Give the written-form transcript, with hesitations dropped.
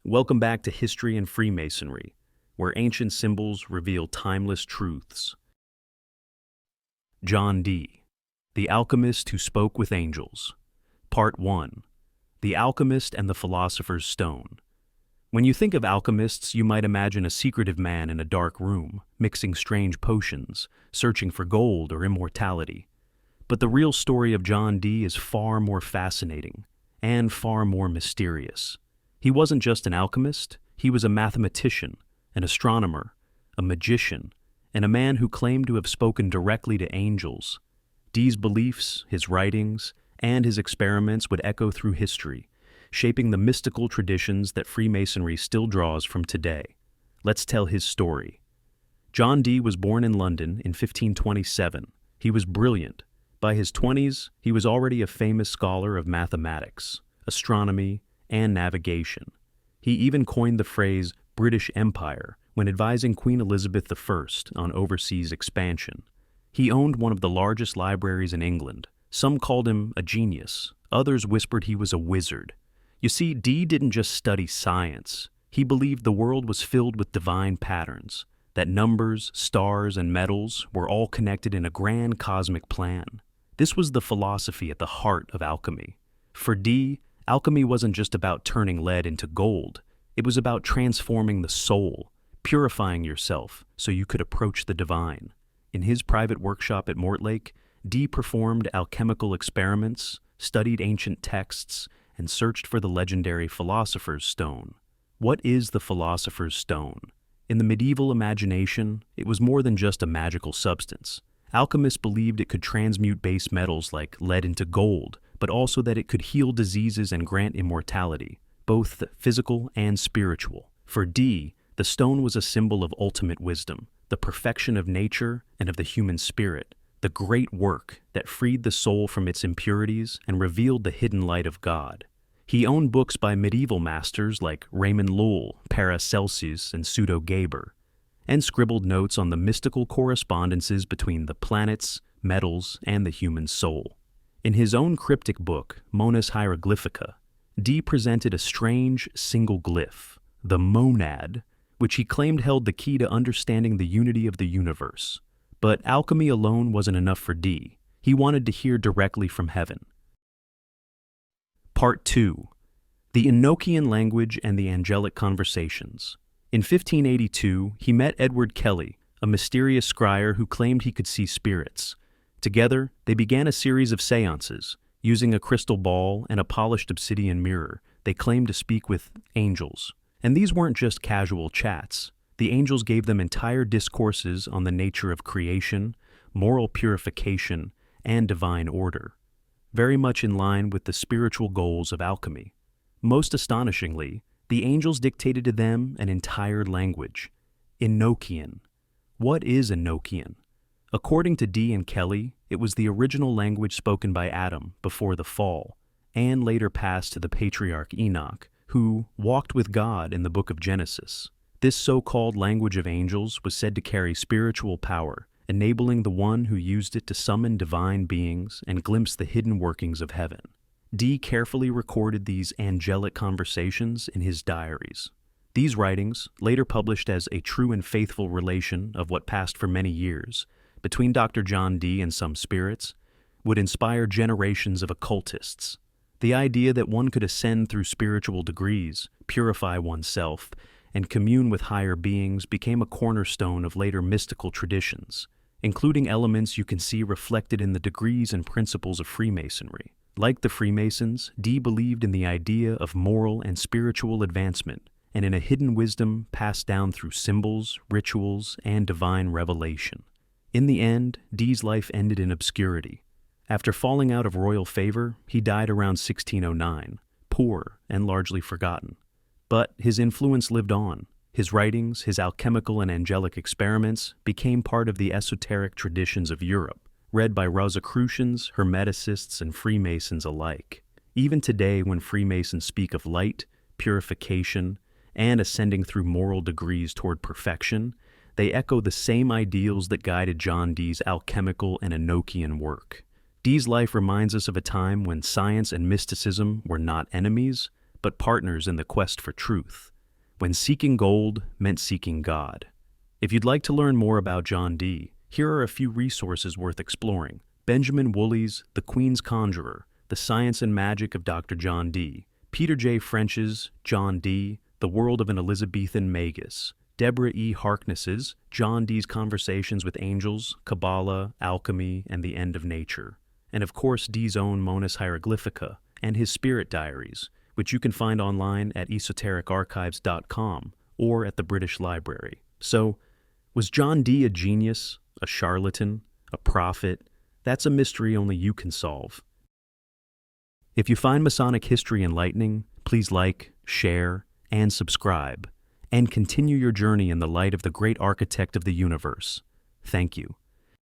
Welcome back to History and Freemasonry, where ancient symbols reveal timeless truths. John Dee, the alchemist who spoke with angels. Part 1. The Alchemist and the Philosopher's Stone. When you think of alchemists, you might imagine a secretive man in a dark room, mixing strange potions, searching for gold or immortality. But the real story of John Dee is far more fascinating and far more mysterious. He wasn't just an alchemist, he was a mathematician, an astronomer, a magician, and a man who claimed to have spoken directly to angels. Dee's beliefs, his writings, and his experiments would echo through history, shaping the mystical traditions that Freemasonry still draws from today. Let's tell his story. John Dee was born in London in 1527. He was brilliant. By his 20s, he was already a famous scholar of mathematics, astronomy, and navigation. He even coined the phrase British Empire when advising Queen Elizabeth I on overseas expansion. He owned one of the largest libraries in England. Some called him a genius. Others whispered he was a wizard. You see, Dee didn't just study science. He believed the world was filled with divine patterns, that numbers, stars, and metals were all connected in a grand cosmic plan. This was the philosophy at the heart of alchemy. For Dee, alchemy wasn't just about turning lead into gold. It was about transforming the soul, purifying yourself so you could approach the divine. In his private workshop at Mortlake, Dee performed alchemical experiments, studied ancient texts, and searched for the legendary Philosopher's Stone. What is the Philosopher's Stone? In the medieval imagination, it was more than just a magical substance. Alchemists believed it could transmute base metals like lead into gold, but also that it could heal diseases and grant immortality, both physical and spiritual. For Dee, the stone was a symbol of ultimate wisdom, the perfection of nature and of the human spirit, the great work that freed the soul from its impurities and revealed the hidden light of God. He owned books by medieval masters like Raymond Lull, Paracelsus, and Pseudo Geber, and scribbled notes on the mystical correspondences between the planets, metals, and the human soul. In his own cryptic book, Monas Hieroglyphica, Dee presented a strange single glyph, the monad, which he claimed held the key to understanding the unity of the universe. But alchemy alone wasn't enough for Dee. He wanted to hear directly from heaven. Part 2. The Enochian Language and the Angelic Conversations. In 1582, he met Edward Kelly, a mysterious scryer who claimed he could see spirits. Together, they began a series of seances. Using a crystal ball and a polished obsidian mirror, they claimed to speak with angels. And these weren't just casual chats. The angels gave them entire discourses on the nature of creation, moral purification, and divine order, very much in line with the spiritual goals of alchemy. Most astonishingly, the angels dictated to them an entire language, Enochian. What is Enochian? According to Dee and Kelly, it was the original language spoken by Adam before the fall, and later passed to the patriarch Enoch, who walked with God in the book of Genesis. This so-called language of angels was said to carry spiritual power, enabling the one who used it to summon divine beings and glimpse the hidden workings of heaven. Dee carefully recorded these angelic conversations in his diaries. These writings, later published as a true and faithful relation of what passed for many years between Dr. John Dee and some spirits, would inspire generations of occultists. The idea that one could ascend through spiritual degrees, purify oneself, and commune with higher beings became a cornerstone of later mystical traditions, including elements you can see reflected in the degrees and principles of Freemasonry. Like the Freemasons, Dee believed in the idea of moral and spiritual advancement, and in a hidden wisdom passed down through symbols, rituals, and divine revelation. In the end, Dee's life ended in obscurity. After falling out of royal favor, he died around 1609, poor and largely forgotten. But his influence lived on. His writings, his alchemical and angelic experiments became part of the esoteric traditions of Europe, read by Rosicrucians, Hermeticists, and Freemasons alike. Even today, when Freemasons speak of light, purification, and ascending through moral degrees toward perfection, they echo the same ideals that guided John Dee's alchemical and Enochian work. Dee's life reminds us of a time when science and mysticism were not enemies, but partners in the quest for truth. when seeking gold meant seeking God. If you'd like to learn more about John Dee, here are a few resources worth exploring. Benjamin Woolley's The Queen's Conjuror, The Science and Magic of Dr. John Dee. Peter J. French's John Dee, The World of an Elizabethan Magus. Deborah E. Harkness's John Dee's Conversations with Angels, Kabbalah, Alchemy, and the End of Nature. And of course, Dee's own Monus Hieroglyphica and his Spirit Diaries, which you can find online at esotericarchives.com or at the British Library. So, was John Dee a genius, a charlatan, a prophet? That's a mystery only you can solve. If you find Masonic history enlightening, please like, share, and subscribe, and continue your journey in the light of the great architect of the universe. Thank you.